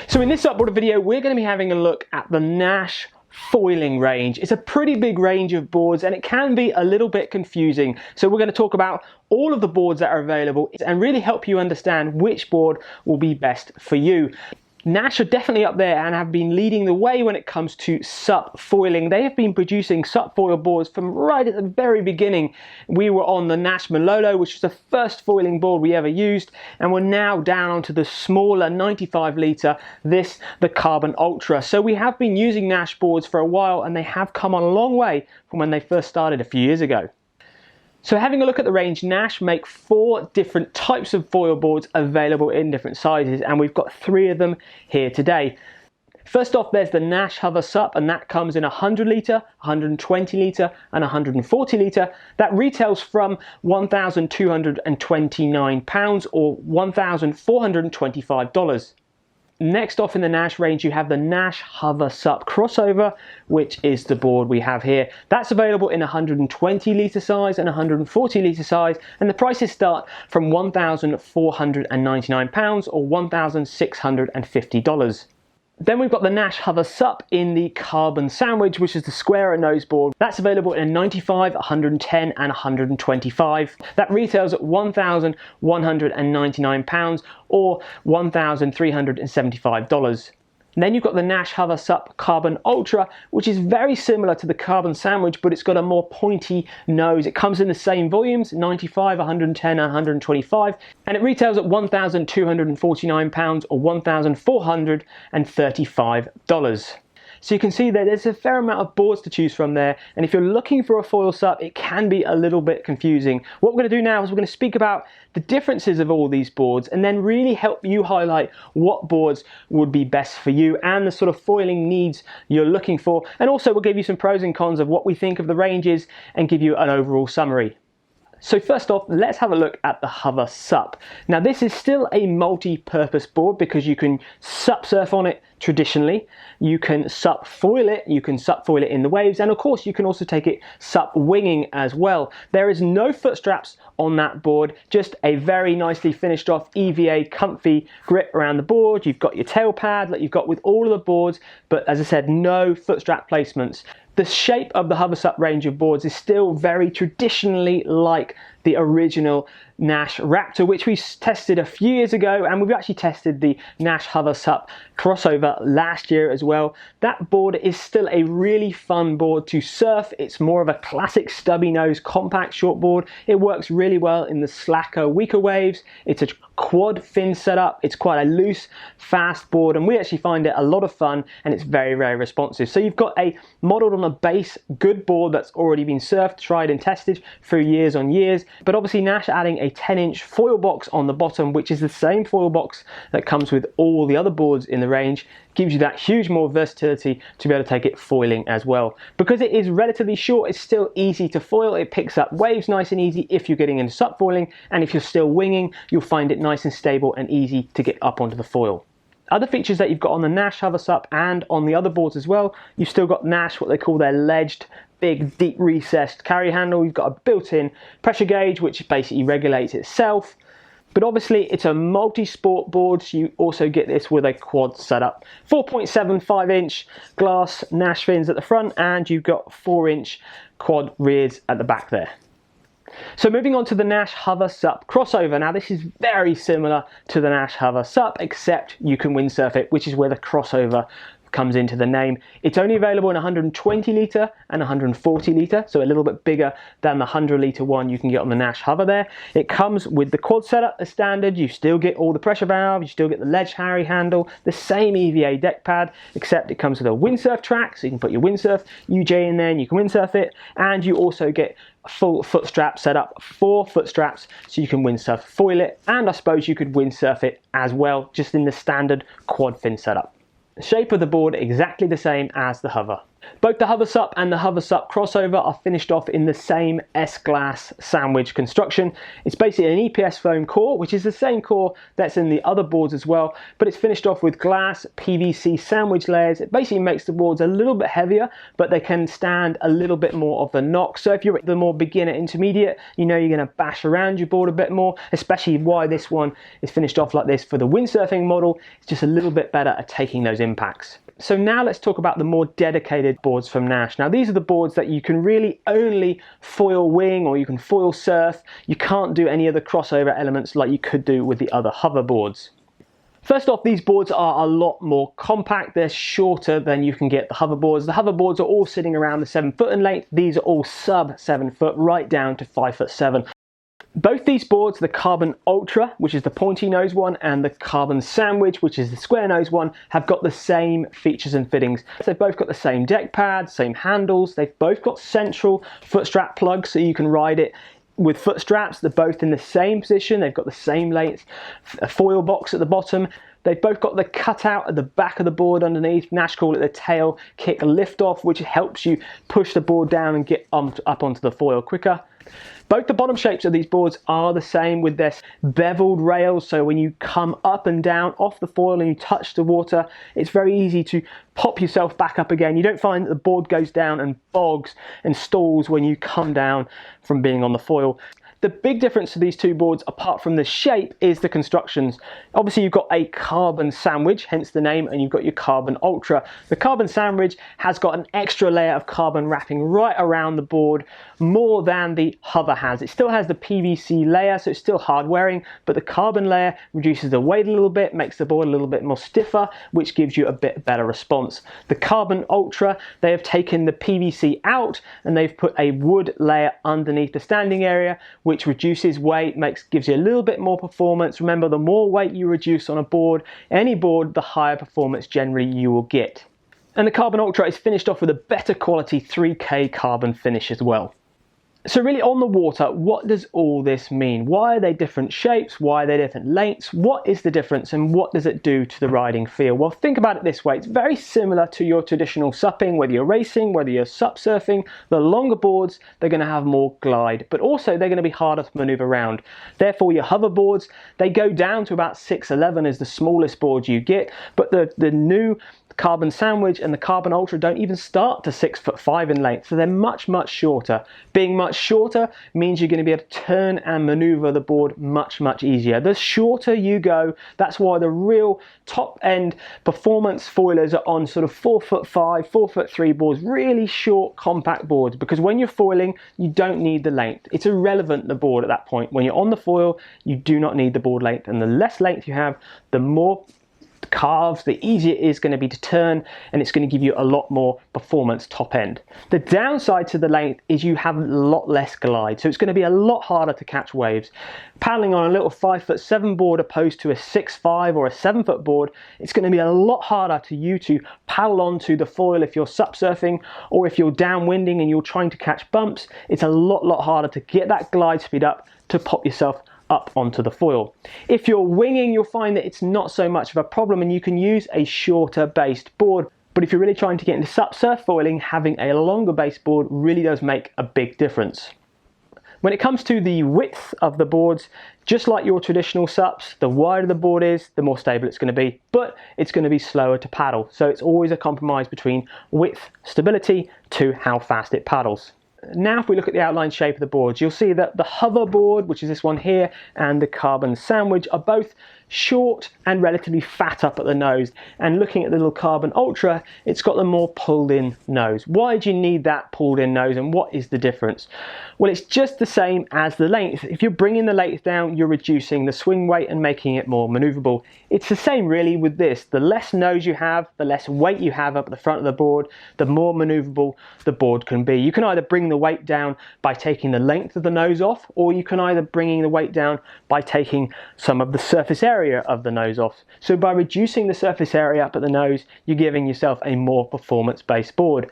So in this SUPboarder video, we're going to be having a look at the Nash foiling range. It's a pretty big range of boards and it can be a little bit confusing. So we're going to talk about all of the boards that are available and really help you understand which board will be best for you. Nash are definitely up there and have been leading the way when it comes to SUP foiling. They have been producing SUP foil boards from right at the very beginning. We were on the Nash Malolo, which was the first foiling board we ever used, and we're now down onto the smaller 95 litre, the Carbon Ultra. So we have been using Nash boards for a while and they have come on a long way from when they first started a few years ago. So having a look at the range, Nash make 4 different types of foil boards available in different sizes, and we've got 3 of them here today. First off, there's the Nash Hover SUP, and that comes in 100 litre, 120 litre and 140 litre. That retails from £1,229 or $1,425. Next off in the Nash range, you have the Nash Hover SUP Crossover, which is the board we have here. That's available in 120 litre size and 140 litre size, and the prices start from £1,499 or $1,650. Then we've got the Nash Hover SUP in the Carbon Sandwich, which is the squarer nose board. That's available in 95, 110 and 125. That retails at £1,199 or $1,375. Then you've got the Nash Hover SUP Carbon Ultra, which is very similar to the Carbon Sandwich, but it's got a more pointy nose. It comes in the same volumes, 95, 110 and 125, and it retails at £1,249 or $1,435. So you can see that there's a fair amount of boards to choose from there, and if you're looking for a foil SUP, it can be a little bit confusing. What we're going to do now is we're going to speak about the differences of all these boards and then really help you highlight what boards would be best for you and the sort of foiling needs you're looking for, and also we'll give you some pros and cons of what we think of the ranges and give you an overall summary. So first off, let's have a look at the Hover SUP. Now this is still a multi-purpose board because you can SUP surf on it traditionally, you can SUP foil it in the waves, and of course you can also take it SUP winging as well. There is no foot straps on that board, just a very nicely finished off EVA comfy grip around the board. You've got your tail pad like you've got with all of the boards, but as I said, no foot strap placements. The shape of the Hover SUP range of boards is still very traditionally like the original Nash Raptor, which we tested a few years ago, and we've actually tested the Nash Hover SUP Crossover last year as well. That board is still a really fun board to surf. It's more of a classic stubby nose compact shortboard. It works really well in the slacker, weaker waves. It's a quad fin setup. It's quite a loose, fast board, and we actually find it a lot of fun, and it's very, very responsive. So you've got a modeled on a base good board that's already been surfed, tried and tested for years on years, but obviously Nash adding a 10-inch foil box on the bottom, which is the same foil box that comes with all the other boards in the range, gives you that huge more versatility to be able to take it foiling as well. Because it is relatively short, it's still easy to foil. It picks up waves nice and easy if you're getting into SUP foiling, and if you're still winging, you'll find it nice and stable and easy to get up onto the foil. Other features that you've got on the Nash Hover SUP and on the other boards as well, you've still got Nash, what they call their ledged, big, deep recessed carry handle. You've got a built-in pressure gauge, which basically regulates itself. But obviously it's a multi-sport board, so you also get this with a quad setup. 4.75-inch glass Nash fins at the front, and you've got 4-inch quad rears at the back there. So moving on to the Nash Hover SUP Crossover. Now this is very similar to the Nash Hover SUP, except you can windsurf it, which is where the crossover comes into the name. It's only available in 120 litre and 140 litre, so a little bit bigger than the 100 litre one you can get on the Nash Hover there. It comes with the quad setup as standard. You still get all the pressure valves, you still get the ledge carry handle, the same EVA deck pad, except it comes with a windsurf track, so you can put your windsurf UJ in there and you can windsurf it, and you also get a full foot strap setup, 4 foot straps, so you can windsurf foil it, and I suppose you could windsurf it as well, just in the standard quad fin setup. The shape of the board exactly the same as the Hover. Both the Hover SUP and the Hover SUP Crossover are finished off in the same S-glass sandwich construction. It's basically an EPS foam core, which is the same core that's in the other boards as well, but it's finished off with glass PVC sandwich layers. It basically makes the boards a little bit heavier, but they can stand a little bit more of the knock. So if you're the more beginner intermediate, you know you're going to bash around your board a bit more, especially why this one is finished off like this for the windsurfing model. It's just a little bit better at taking those impacts. So now let's talk about the more dedicated boards from Nash. Now these are the boards that you can really only foil wing or you can foil surf. You can't do any of the crossover elements like you could do with the other hover boards. First off, these boards are a lot more compact. They're shorter than you can get the hoverboards. The hoverboards are all sitting around the 7 foot in length. These are all sub 7 foot, right down to 5'7". Both these boards, the Carbon Ultra, which is the pointy nose one, and the Carbon Sandwich, which is the square nose one, have got the same features and fittings. They've both got the same deck pads, same handles. They've both got central foot strap plugs, so you can ride it with foot straps. They're both in the same position. They've got the same length, a foil box at the bottom. They've both got the cutout at the back of the board underneath. Nash call it the tail kick lift off, which helps you push the board down and get up onto the foil quicker. Both the bottom shapes of these boards are the same with their beveled rails, so when you come up and down off the foil and you touch the water, it's very easy to pop yourself back up again. You don't find that the board goes down and bogs and stalls when you come down from being on the foil. The big difference to these two boards, apart from the shape, is the constructions. Obviously you've got a Carbon Sandwich, hence the name, and you've got your Carbon Ultra. The Carbon Sandwich has got an extra layer of carbon wrapping right around the board, more than the Hover has. It still has the PVC layer, so it's still hard wearing, but the carbon layer reduces the weight a little bit, makes the board a little bit more stiffer, which gives you a bit better response. The Carbon Ultra, they have taken the PVC out and they've put a wood layer underneath the standing area, which reduces weight, gives you a little bit more performance. Remember, the more weight you reduce on a board, any board, the higher performance generally you will get. And the Carbon Ultra is finished off with a better quality 3K carbon finish as well. So really on the water, what does all this mean? Why are they different shapes? Why are they different lengths? What is the difference and what does it do to the riding feel? Well, think about it this way. It's very similar to your traditional supping, whether you're racing, whether you're sup surfing. The longer boards, they're going to have more glide, but also they're going to be harder to maneuver around. Therefore, your hoverboards, they go down to about 6'11" is the smallest board you get, but the new Carbon Sandwich and the Carbon Ultra don't even start to 6'5" in length, so they're much shorter. Being much shorter means you're going to be able to turn and maneuver the board much easier. The shorter you go, that's why the real top end performance foilers are on sort of 4'5", 4'3" boards, really short compact boards, because when you're foiling you don't need the length. It's irrelevant, the board, at that point. When you're on the foil, you do not need the board length, and the less length you have, the more carves, the easier it is going to be to turn, and it's going to give you a lot more performance top end. The downside to the length is you have a lot less glide, so it's going to be a lot harder to catch waves. Paddling on a little 5'7" board opposed to a 6'5" or a 7 foot board, it's going to be a lot harder to you to paddle onto the foil if you're sup surfing, or if you're downwinding and you're trying to catch bumps. It's a lot harder to get that glide speed up to pop yourself up onto the foil. If you're winging, you'll find that it's not so much of a problem and you can use a shorter based board. But if you're really trying to get into sup surf foiling, having a longer base board really does make a big difference. When it comes to the width of the boards, just like your traditional sups, the wider the board is, the more stable it's going to be, but it's going to be slower to paddle. So it's always a compromise between width, stability, to how fast it paddles. Now if we look at the outline shape of the boards, you'll see that the hover board, which is this one here, and the Carbon Sandwich are both short and relatively fat up at the nose. And looking at the little Carbon Ultra, it's got the more pulled in nose. Why do you need that pulled in nose, and what is the difference? Well, it's just the same as the length. If you're bringing the length down, you're reducing the swing weight and making it more maneuverable. It's the same really with this. The less nose you have, the less weight you have up at the front of the board, the more maneuverable the board can be. You can either bring the weight down by taking the length of the nose off, or you can either bringing the weight down by taking some of the surface area area of the nose off. So by reducing the surface area up at the nose, you're giving yourself a more performance-based board.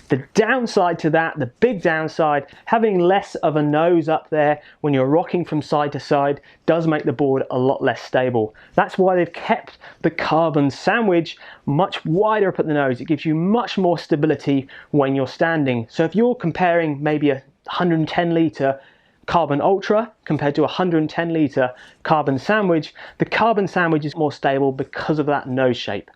The downside to that, the big downside, having less of a nose up there when you're rocking from side to side does make the board a lot less stable. That's why they've kept the carbon sandwich much wider up at the nose. It gives you much more stability when you're standing. So if you're comparing maybe a 110 litre Carbon Ultra compared to a 110 litre carbon sandwich, the carbon sandwich is more stable because of that nose shape.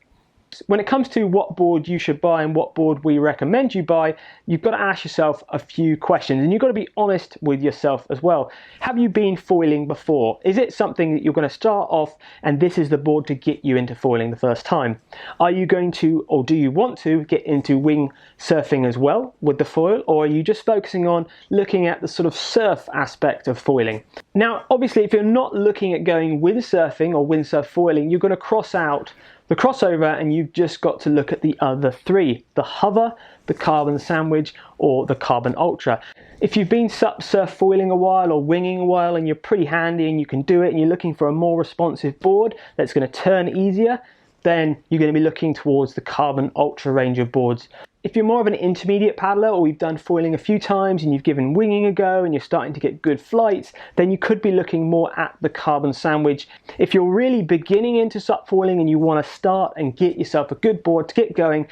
When it comes to what board you should buy and what board we recommend you buy, you've got to ask yourself a few questions, and you've got to be honest with yourself as well. Have you been foiling before? Is it something that you're going to start off and this is the board to get you into foiling the first time? Are you going to, or do you want to, get into wing surfing as well with the foil, or are you just focusing on looking at the sort of surf aspect of foiling? Now, obviously, if you're not looking at going windsurfing or windsurf foiling, you're going to cross out the crossover and you've just got to look at the other three: the hover, the carbon sandwich, or the carbon ultra. If you've been surf foiling a while or winging a while and you're pretty handy and you can do it and you're looking for a more responsive board that's going to turn easier, then you're going to be looking towards the carbon ultra range of boards. If you're more of an intermediate paddler, or you've done foiling a few times and you've given winging a go and you're starting to get good flights, then you could be looking more at the carbon sandwich. If you're really beginning into SUP foiling and you want to start and get yourself a good board to get going,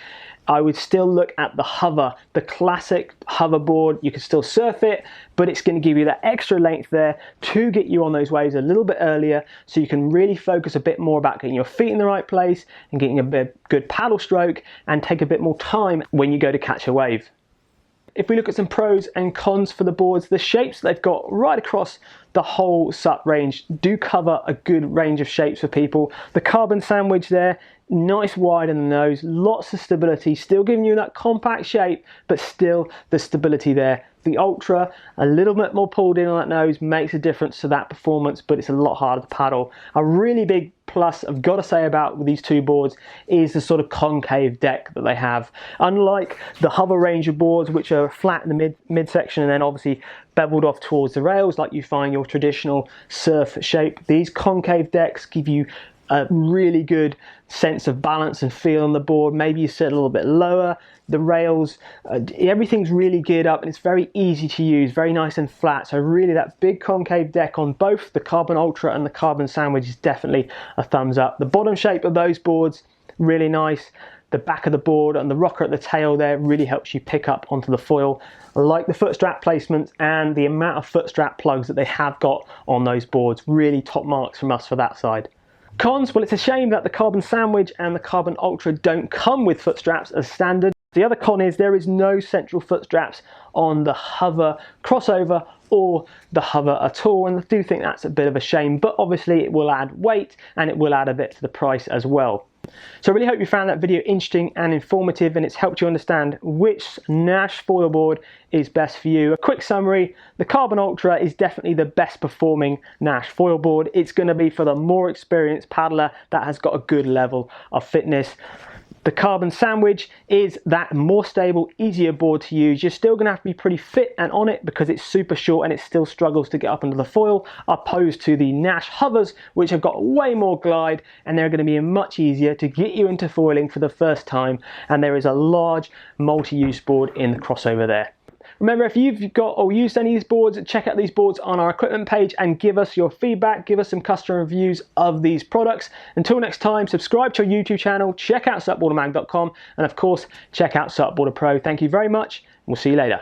I would still look at the hover, the classic hoverboard. You can still surf it, but it's going to give you that extra length there to get you on those waves a little bit earlier, so you can really focus a bit more about getting your feet in the right place and getting a good paddle stroke, and take a bit more time when you go to catch a wave. If we look at some pros and cons for the boards, the shapes they've got right across the whole SUP range do cover a good range of shapes for people. The carbon sandwich there, nice wide in the nose, lots of stability, still giving you that compact shape, but still the stability there. The Ultra, a little bit more pulled in on that nose, makes a difference to that performance, but it's a lot harder to paddle. A really big plus I've got to say about these two boards is the sort of concave deck that they have. Unlike the hover range of boards, which are flat in the midsection and then obviously beveled off towards the rails like you find your traditional surf shape, these concave decks give you a really good sense of balance and feel on the board. Maybe you sit a little bit lower, the rails, everything's really geared up and it's very easy to use, very nice and flat. So really that big concave deck on both the Carbon Ultra and the Carbon Sandwich is definitely a thumbs up. The bottom shape of those boards, really nice. The back of the board and the rocker at the tail there really helps you pick up onto the foil. I like the foot strap placements and the amount of foot strap plugs that they have got on those boards. Really top marks from us for that side. Cons, well, it's a shame that the Carbon Sandwich and the Carbon Ultra don't come with foot straps as standard. The other con is there is no central foot straps on the Hover Crossover or the Hover at all, and I do think that's a bit of a shame, but obviously it will add weight and it will add a bit to the price as well. So I really hope you found that video interesting and informative and it's helped you understand which Nash foil board is best for you. A quick summary: the Carbon Ultra is definitely the best performing Nash foil board. It's going to be for the more experienced paddler that has got a good level of fitness. The Carbon Sandwich is that more stable, easier board to use. You're still going to have to be pretty fit and on it because it's super short and it still struggles to get up under the foil, opposed to the Nash Hovers, which have got way more glide and they're going to be much easier to get you into foiling for the first time. And there is a large multi-use board in the crossover there. Remember, if you've got or used any of these boards, check out these boards on our equipment page and give us your feedback, give us some customer reviews of these products. Until next time, subscribe to our YouTube channel, check out SUPboardermag.com, and of course, check out SUPboarder Pro. Thank you very much, and we'll see you later.